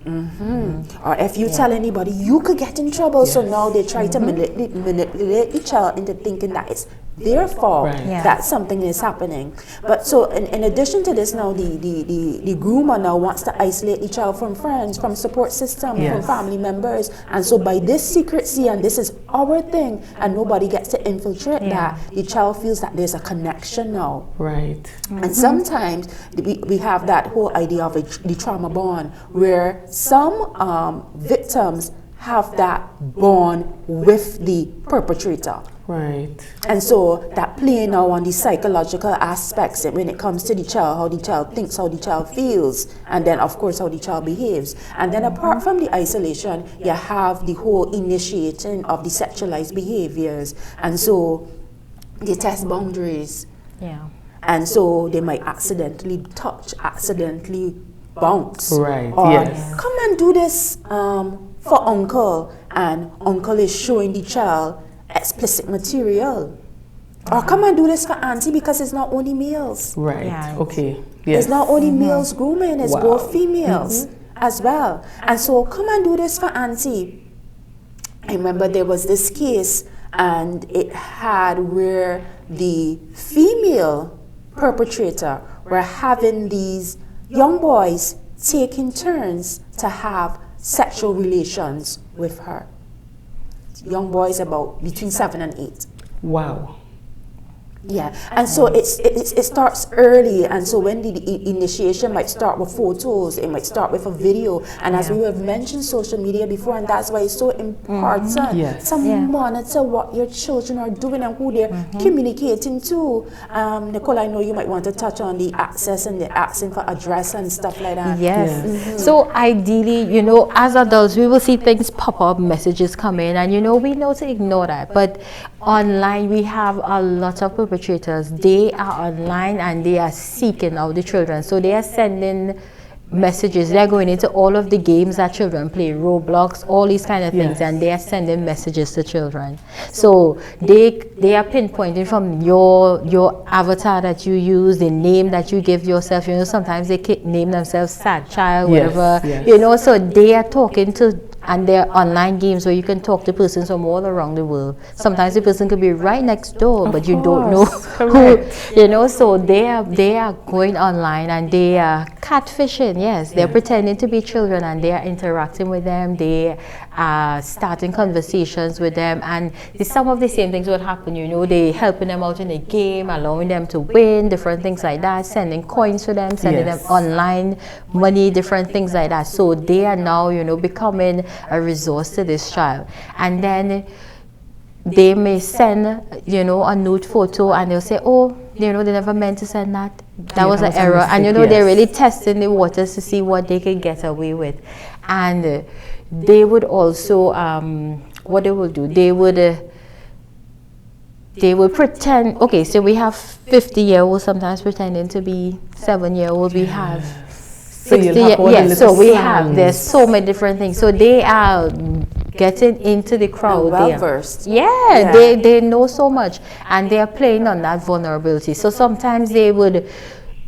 Or if you tell anybody, you could get in trouble. So now they try to manipulate the child into thinking that it's their fault that something is happening. But so in addition to this, now the groomer now wants to isolate the child from friends, from support system, from family members. And so by this secrecy, and this is our thing, and nobody gets to infiltrate that, the child feels that there's a connection now. Right. And sometimes we have that whole idea of the trauma bond, where some victims have that bond with the perpetrator. Right. And so that playing now on the psychological aspects when it comes to the child, how the child thinks, how the child feels, and then of course how the child behaves. And then apart from the isolation, you have the whole initiating of the sexualized behaviors. And so they test boundaries. Yeah. And so they might accidentally touch, accidentally bounce. Right. Or come and do this for uncle, and uncle is showing the child explicit material. Or come and do this for auntie, because it's not only males. Right. Okay. Yes. It's not only males grooming, it's both females as well. And so come and do this for auntie. I remember there was this case, and it had where the female perpetrator were having these young boys taking turns to have sexual relations with her. Young boys about between 7 and 8. Wow. Yeah, and so it starts early, and so when the initiation might start with photos, it might start with a video, and as we have mentioned social media before, and that's why it's so important to monitor what your children are doing and who they're communicating to. Nicola, I know you might want to touch on the access and the asking for address and stuff like that. Yes. So ideally, you know, as adults, we will see things pop up, messages come in, and you know, we know to ignore that. But online, we have a lot of perpetrators. They are online and they are seeking out the children. So they are sending messages. They're going into all of the games that children play, Roblox, all these kind of things, and they are sending messages to children. So they are pinpointing from your avatar that you use, the name that you give yourself. You know, sometimes they name themselves sad child, whatever. You know, so they are talking to And there are online games where you can talk to persons from all around the world. Sometimes the person could be right next door, but you don't know who, you know. So they are going online and they are catfishing. Yes, they're pretending to be children and they are interacting with them. They are starting conversations with them, and some of the same things would happen. You know, they helping them out in a game, allowing them to win, different things like that, sending coins to them, sending them online money, different things like that. So they are now, you know, becoming a resource to this child. And then they may send, you know, a nude photo and they'll say, oh, you know, they never meant to send that. That was an error. And, you know, they're really testing the waters to see what they can get away with. And they would also, what they will do, they would pretend, okay, so we have 50-year-olds sometimes pretending to be 7-year-olds. We have 60, so we have, there's so many different things. So they are getting into the crowd. Well versed. They know so much and they are playing on that vulnerability. So sometimes they would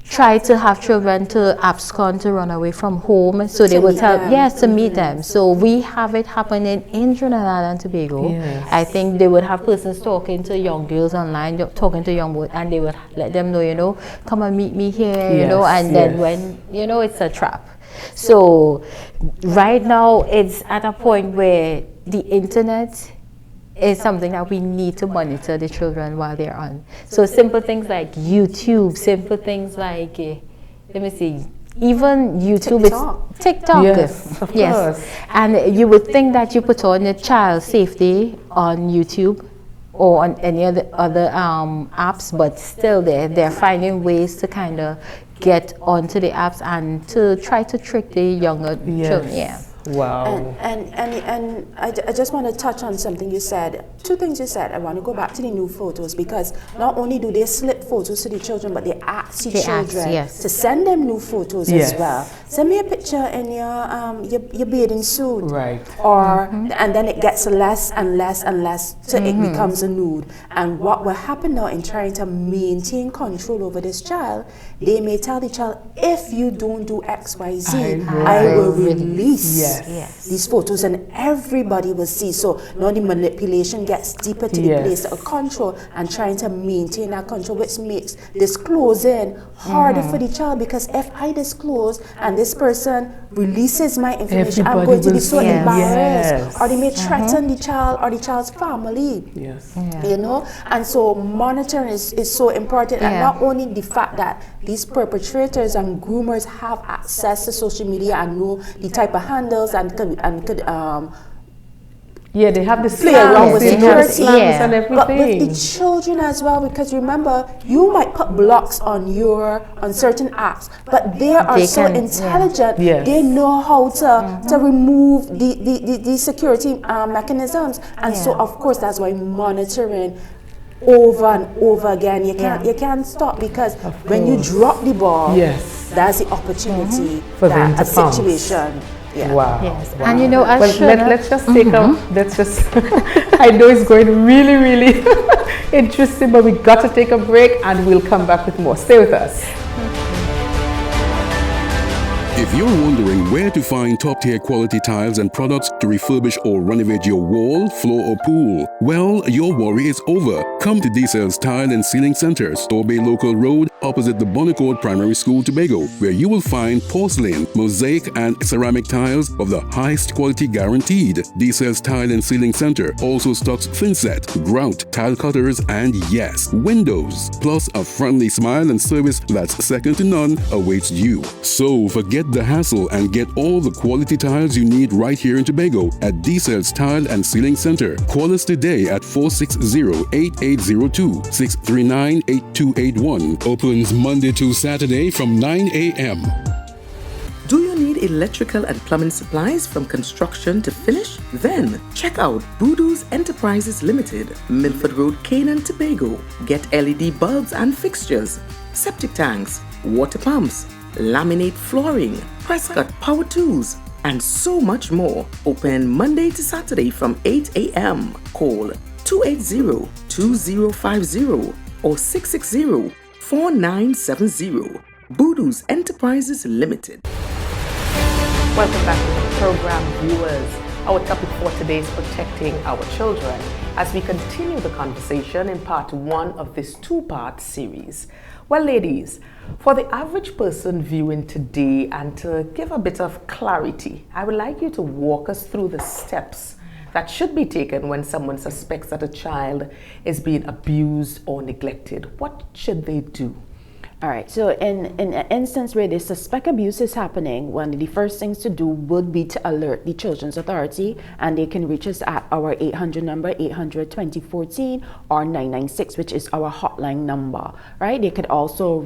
try to have children to abscond, to run away from home. So they would tell, to meet them. So we have it happening in Trinidad and Tobago. I think they would have persons talking to young girls online, talking to young boys, and they would let them know, you know, come and meet me here, you know, and then when, you know, it's a trap. So right now it's at a point where the internet is something that we need to monitor the children while they're on. So simple things like YouTube, simple things like, let me see, even YouTube, TikTok. Yes, of course. And you would think that you put on your child safety on YouTube or on any other apps, but still they're finding ways to kind of get onto the apps and to try to trick the younger children. Wow. And I just want to touch on something you said. Two things you said. I want to go back to the new photos, because not only do they slip photos to the children, but they ask the children to send them new photos as well. Send me a picture in your bathing suit. Right. Or and then it gets less and less and less till it becomes a nude. And what will happen now in trying to maintain control over this child, they may tell the child, if you don't do X, Y, Z, I will release these photos and everybody will see. So now the manipulation gets deeper to the place of control and trying to maintain that control, which makes disclosing harder for the child, because if I disclose and this person releases my information, I'm going to be so embarrassed. Or they may threaten the child or the child's family. You know? And so monitoring is so important. And not only the fact that these perpetrators and groomers have access to social media and know the type of handles and could they have this play around with security and everything. But with the children as well, because remember, you might put blocks on certain apps, but they are so intelligent. They know how to remove the security mechanisms, and so of course that's why monitoring over and over again. You can't stop, because when you drop the ball, that's the opportunity for them to situation. Wow. And you know, let's just take let's just I know it's going really, really interesting, but we got to take a break and we'll come back with more. Stay with us. If you're wondering where to find top-tier quality tiles and products to refurbish or renovate your wall, floor or pool, well, your worry is over. Come to D-Cell's Tile and Ceiling Center, Torbay Local Road, opposite the Bonnecourt Primary School, Tobago, where you will find porcelain, mosaic and ceramic tiles of the highest quality guaranteed. D-Cell's Tile and Ceiling Center also stocks thinset, grout, tile cutters and yes, windows. Plus a friendly smile and service that's second to none awaits you. So forget the hassle and get all the quality tiles you need right here in Tobago at D-Cell's Tile and Ceiling Center. Call us today at 460-8802, 639-8281. Opens Monday to Saturday from 9 a.m. Do you need electrical and plumbing supplies from construction to finish? Then check out Voodoo's Enterprises Limited, Milford Road, Canaan, Tobago. Get LED bulbs and fixtures, septic tanks, water pumps, laminate flooring, press cut power tools, and so much more. Open Monday to Saturday from 8 a.m. Call 280-2050 or 660-4970. Voodoo's Enterprises Limited. Welcome back to the program, viewers. Our topic for today is protecting our children as we continue the conversation in part 1 of this 2-part series. Well, ladies, for the average person viewing today and to give a bit of clarity, I would like you to walk us through the steps that should be taken when someone suspects that a child is being abused or neglected. What should they do? All right, so in an instance where they suspect abuse is happening, one of the first things to do would be to alert the Children's Authority, and they can reach us at our 800 number, 800-2014, or 996, which is our hotline number, right? They could also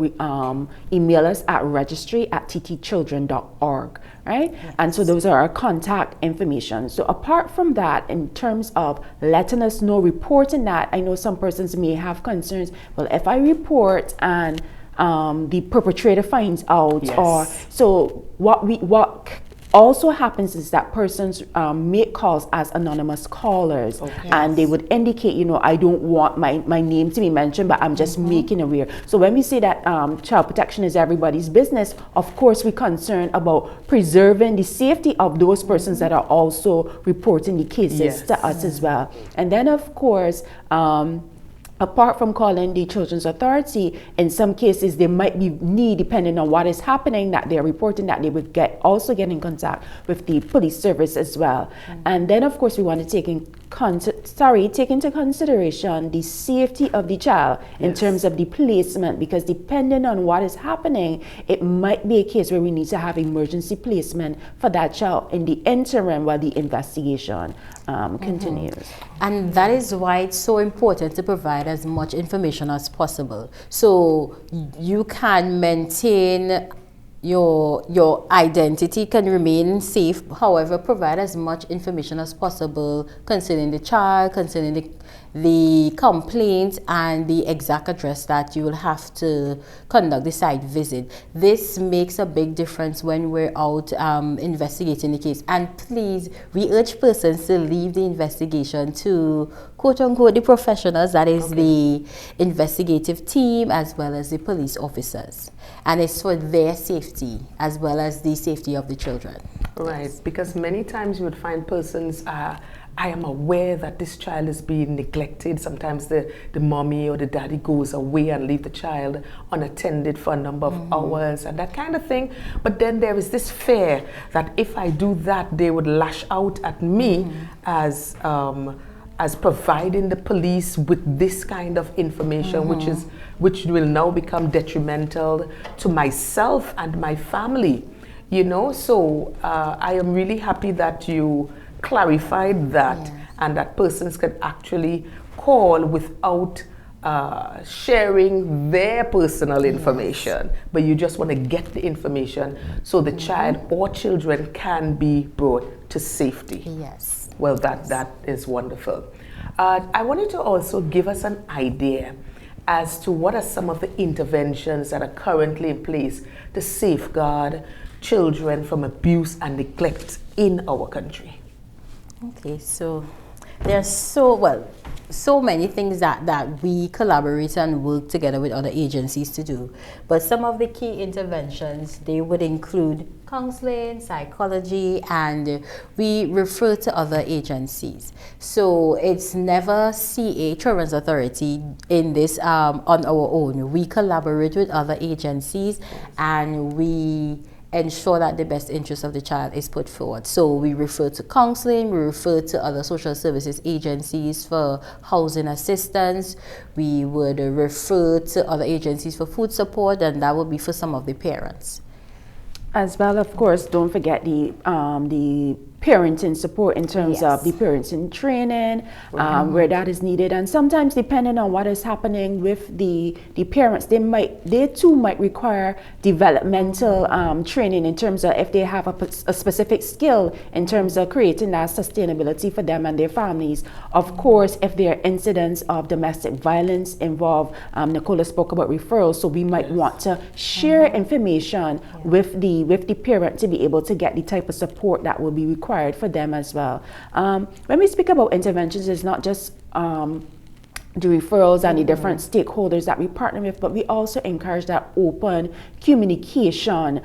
email us at registry@ttchildren.org, right? Yes. And so those are our contact information. So apart from that, in terms of letting us know, reporting that, I know some persons may have concerns, well, if I report and the perpetrator finds out, yes. or so what also happens is that persons make calls as anonymous callers, okay. and they would indicate, you know, I don't want my name to be mentioned, but I'm just making aware. So when we say that child protection is everybody's business, of course we're concerned about preserving the safety of those persons that are also reporting the cases, yes. to us as well. And then of course, apart from calling the Children's Authority, in some cases there might be need, depending on what is happening, that they're reporting, that they would also get in contact with the police service as well. And then of course we want to take into consideration the safety of the child, yes. in terms of the placement, because depending on what is happening, it might be a case where we need to have emergency placement for that child in the interim while the investigation continues. And that is why it's so important to provide as much information as possible, so you can maintain your identity, can remain safe. However, provide as much information as possible concerning the child, concerning the complaint, and the exact address that you will have to conduct the site visit. This makes a big difference when we're out investigating the case. And please, we urge persons to leave the investigation to quote-unquote the professionals, that is, okay. the investigative team as well as the police officers. And it's for their safety as well as the safety of the children. Right, yes. Because many times you would find persons, I am aware that this child is being neglected. Sometimes the mommy or the daddy goes away and leave the child unattended for a number of hours and that kind of thing. But then there is this fear that if I do that, they would lash out at me as providing the police with this kind of information, which will now become detrimental to myself and my family. You know, so I am really happy that you clarified that, yes. and that persons can actually call without sharing their personal information, yes. but you just want to get the information so the child or children can be brought to safety. Yes. Well, that is wonderful. I wanted to also give us an idea as to what are some of the interventions that are currently in place to safeguard children from abuse and neglect in our country. Okay, so there's so many things that we collaborate and work together with other agencies to do. But some of the key interventions, they would include counseling, psychology, and we refer to other agencies. So it's never CA, Children's Authority, in this on our own. We collaborate with other agencies and we ensure that the best interest of the child is put forward. So we refer to counseling, we refer to other social services agencies for housing assistance, we would refer to other agencies for food support, and that would be for some of the parents. As well, of course, don't forget the parenting support in terms yes. of the parenting training, where that is needed. And sometimes, depending on what is happening with the parents, they too might require developmental training in terms of if they have a specific skill in terms of creating that sustainability for them and their families. Of course, if there are incidents of domestic violence involved, Nicola spoke about referrals, so we might want to share information with the parent to be able to get the type of support that will be required for them as well. When we speak about interventions, it's not just the referrals and the different stakeholders that we partner with, but we also encourage that open communication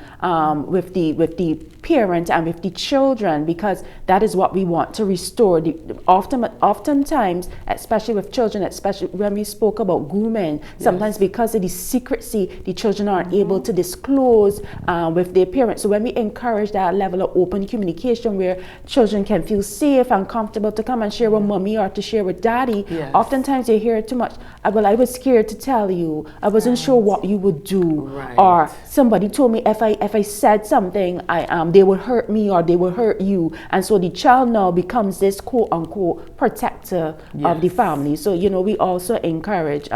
with the parent and with the children, because that is what we want to restore. Oftentimes, especially with children, especially when we spoke about grooming, sometimes because of the secrecy, the children aren't able to disclose with their parents. So when we encourage that level of open communication where children can feel safe and comfortable to come and share with mommy or to share with daddy, oftentimes they hear too much. Well, I was scared to tell you. I wasn't sure what you would do, or somebody told me if I said something, they would hurt me or they would hurt you, and so the child now becomes this quote unquote protector of the family. So we also encourage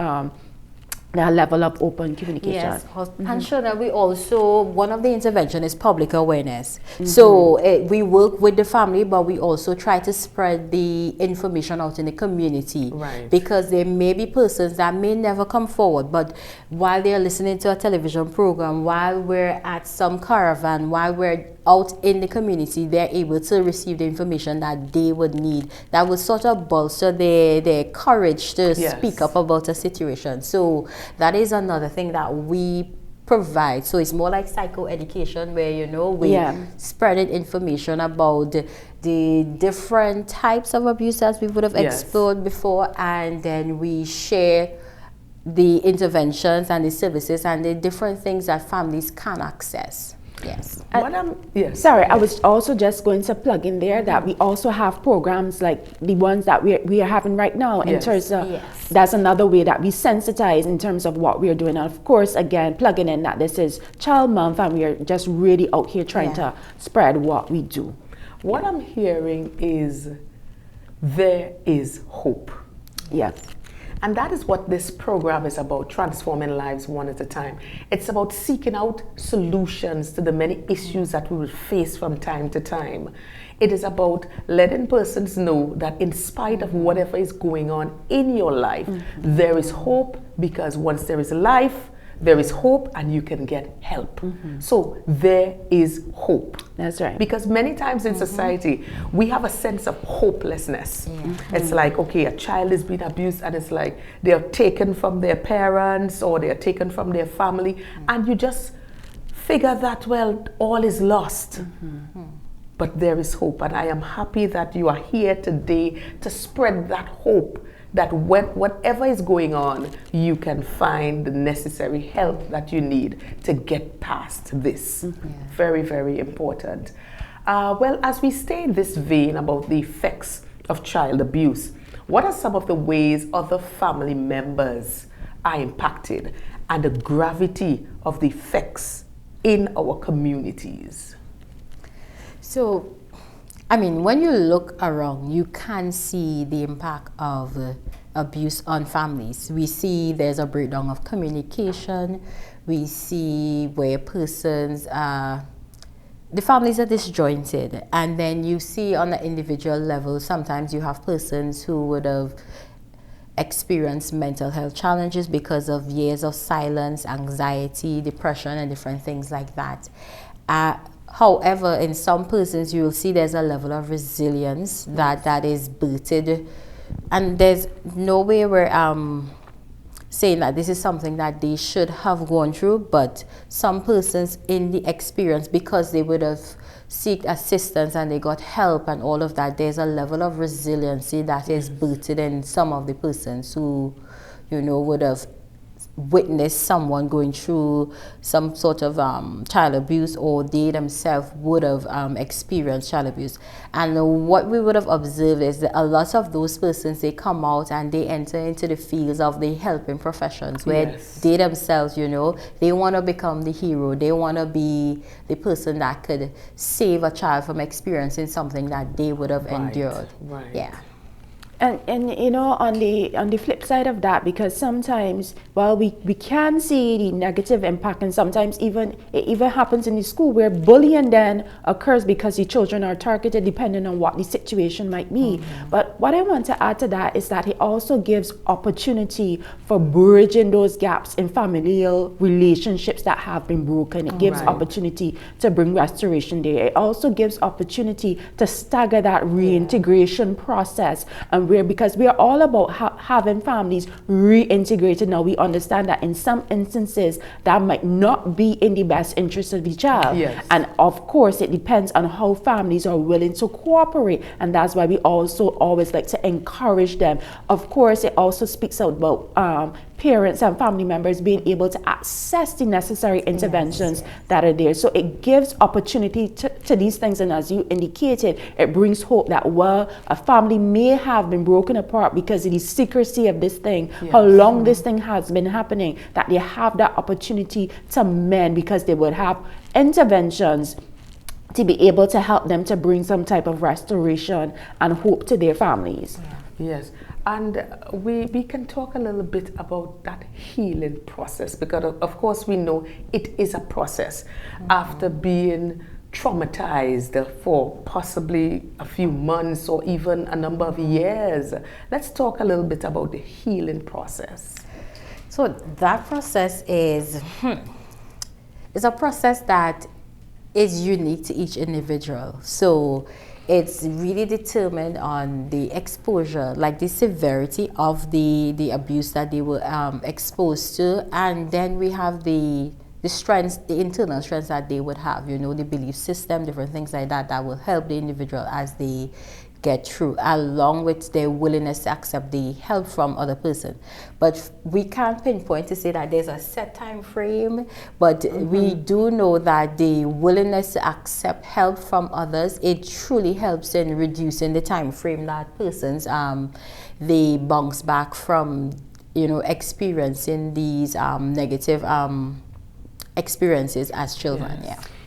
that level of open communication. Yes, and Shernell, we also, one of the intervention is public awareness. So we work with the family, but we also try to spread the information out in the community. Because there may be persons that may never come forward, but while they're listening to a television program, while we're at some caravan, while we're out in the community, they're able to receive the information that they would need, that would sort of bolster their courage to speak up about a situation. So that is another thing that we provide. So it's more like psychoeducation, where we spreading information about the different types of abuse that we would have explored before, and then we share the interventions and the services and the different things that families can access. Sorry, I was also just going to plug in there that we also have programs like the ones that we are having right now in terms of that's another way that we sensitize in terms of what we are doing. And of course, again, plugging in that this is Child Month and we are just really out here trying to spread what we do. What I'm hearing is there is hope. Yes. And that is what this program is about, transforming lives one at a time. It's about seeking out solutions to the many issues that we will face from time to time. It is about letting persons know that in spite of whatever is going on in your life, there is hope, because once there is life, there is hope and you can get help. So there is hope. That's right. Because many times in society, we have a sense of hopelessness. It's like, okay, a child is being abused and it's like they're taken from their parents or they're taken from their family, and you just figure that, well, all is lost. But there is hope, and I am happy that you are here today to spread that hope, that whatever is going on, you can find the necessary help that you need to get past this. Very, very important. Well, as we stay in this vein about the effects of child abuse, what are some of the ways other family members are impacted and the gravity of the effects in our communities? So, I mean, when you look around, you can see the impact of abuse on families. We see there's a breakdown of communication. We see where persons, the families are disjointed. And then you see on the individual level, sometimes you have persons who would have experienced mental health challenges because of years of silence, anxiety, depression, and different things like that. However, in some persons, you will see there's a level of resilience that is booted, and there's no way we're saying that this is something that they should have gone through, but some persons in the experience, because they would have sought assistance and they got help and all of that, there's a level of resiliency that is booted in some of the persons who, would have witnessed someone going through some sort of child abuse, or they themselves would have experienced child abuse. And what we would have observed is that a lot of those persons, they come out and they enter into the fields of the helping professions, where they themselves, they want to become the hero. They want to be the person that could save a child from experiencing something that they would have endured. And on the flip side of that, because sometimes while we can see the negative impact, and sometimes it even happens in the school where bullying then occurs because the children are targeted depending on what the situation might be. But what I want to add to that is that it also gives opportunity for bridging those gaps in familial relationships that have been broken. It gives opportunity to bring restoration there. It also gives opportunity to stagger that reintegration process, and and because we are all about having families reintegrated. Now we understand that in some instances that might not be in the best interest of the child. Yes. And of course it depends on how families are willing to cooperate, and that's why we also always like to encourage them. Of course it also speaks out about parents and family members being able to access the necessary interventions that are there. So it gives opportunity to these things, and as you indicated, it brings hope that, well, a family may have been broken apart because of the secrecy of this thing, how long this thing has been happening, that they have that opportunity to mend because they would have interventions to be able to help them to bring some type of restoration and hope to their families. Yes. And we can talk a little bit about that healing process, because of course we know it is a process. After being traumatized for possibly a few months or even a number of years. Let's talk a little bit about the healing process. So that process is a process that is unique to each individual. So it's really determined on the exposure, like the severity of the abuse that they were exposed to, and then we have the strengths, the internal strengths that they would have, you know, the belief system, different things like that will help the individual as they get through, along with their willingness to accept the help from other person. But we can't pinpoint to say that there's a set time frame, but we do know that the willingness to accept help from others, it truly helps in reducing the time frame that persons they bounce back from, you know, experiencing these negative experiences as children.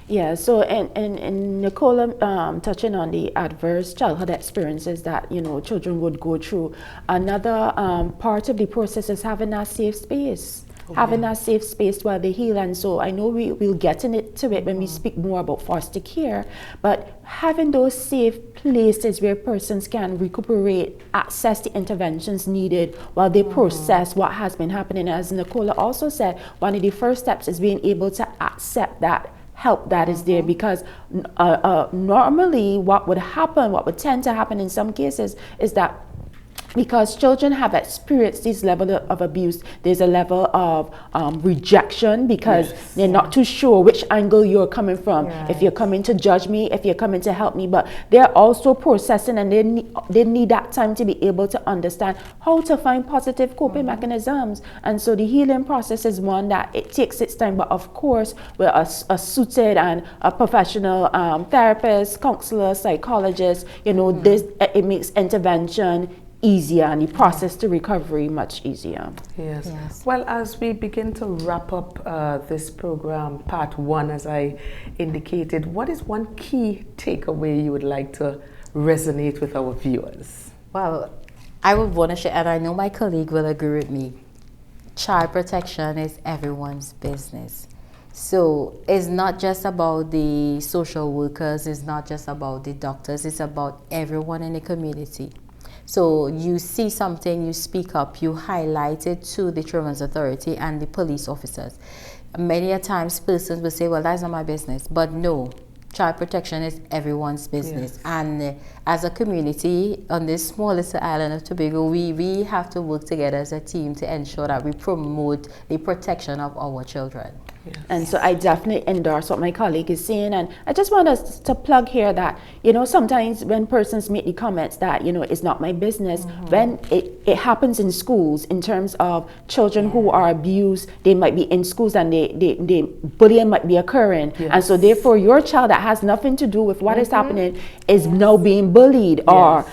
Yeah, so and Nicola touching on the adverse childhood experiences that, you know, children would go through. Another part of the process is having that safe space. Having that safe space while they heal. And so I know we'll get into it when we speak more about foster care, but having those safe places where persons can recuperate, access the interventions needed while they process what has been happening. As Nicola also said, one of the first steps is being able to accept that help that is there, because normally what would tend to happen in some cases is that because children have experienced this level of abuse, there's a level of rejection because they're not too sure which angle you're coming from. If you're coming to judge me, if you're coming to help me, but they're also processing, and they need that time to be able to understand how to find positive coping mechanisms. And so the healing process is one that it takes its time, but of course with a suited and a professional therapist, counselor, psychologist, you know, it makes intervention easier and the process to recovery much easier. Yes. Well, as we begin to wrap up this program, part one, as I indicated, what is one key takeaway you would like to resonate with our viewers? Well, I would want to share, and I know my colleague will agree with me, child protection is everyone's business. So it's not just about the social workers, it's not just about the doctors, it's about everyone in the community. So you see something, you speak up, you highlight it to the Children's Authority and the police officers. Many a times persons will say, well, that's not my business. But no, child protection is everyone's business. And as a community on this small little island of Tobago, we have to work together as a team to ensure that we promote the protection of our children. And so I definitely endorse what my colleague is saying, and I just want us to plug here that, you know, sometimes when persons make the comments that, you know, it's not my business, when it happens in schools in terms of children who are abused, they might be in schools and they bullying might be occurring, and so therefore your child that has nothing to do with what is happening is now being bullied or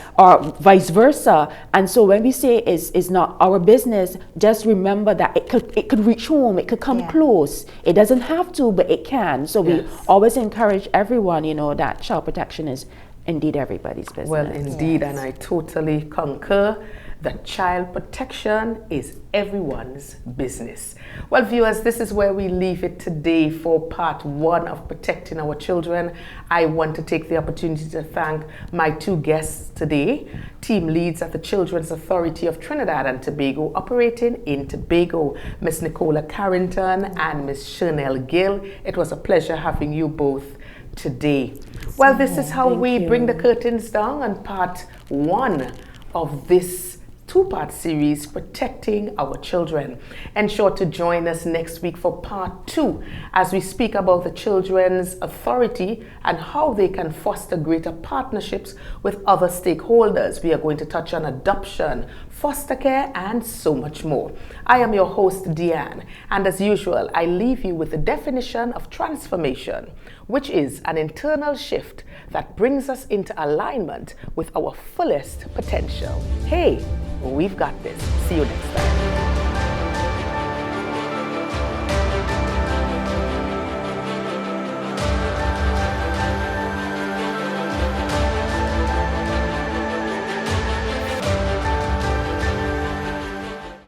vice versa. And so when we say it's not our business, just remember that it could reach home, it could come close. It doesn't have to, but it can. So we always encourage everyone, you know, that child protection is indeed everybody's business. Well, indeed, and I totally concur that child protection is everyone's business. Well, viewers, this is where we leave it today for part one of Protecting Our Children. I want to take the opportunity to thank my two guests today, team leads at the Children's Authority of Trinidad and Tobago, operating in Tobago, Miss Nicola Carrington and Miss Shernell Gill. It was a pleasure having you both today. Well, this is how we bring the curtains down on part one of this two-part series, Protecting Our Children. Ensure to join us next week for part 2 as we speak about the Children's Authority and how they can foster greater partnerships with other stakeholders. We are going to touch on adoption, foster care, and so much more. I am your host, Deanne, and as usual, I leave you with the definition of transformation, which is an internal shift that brings us into alignment with our fullest potential. Hey, we've got this. See you next time.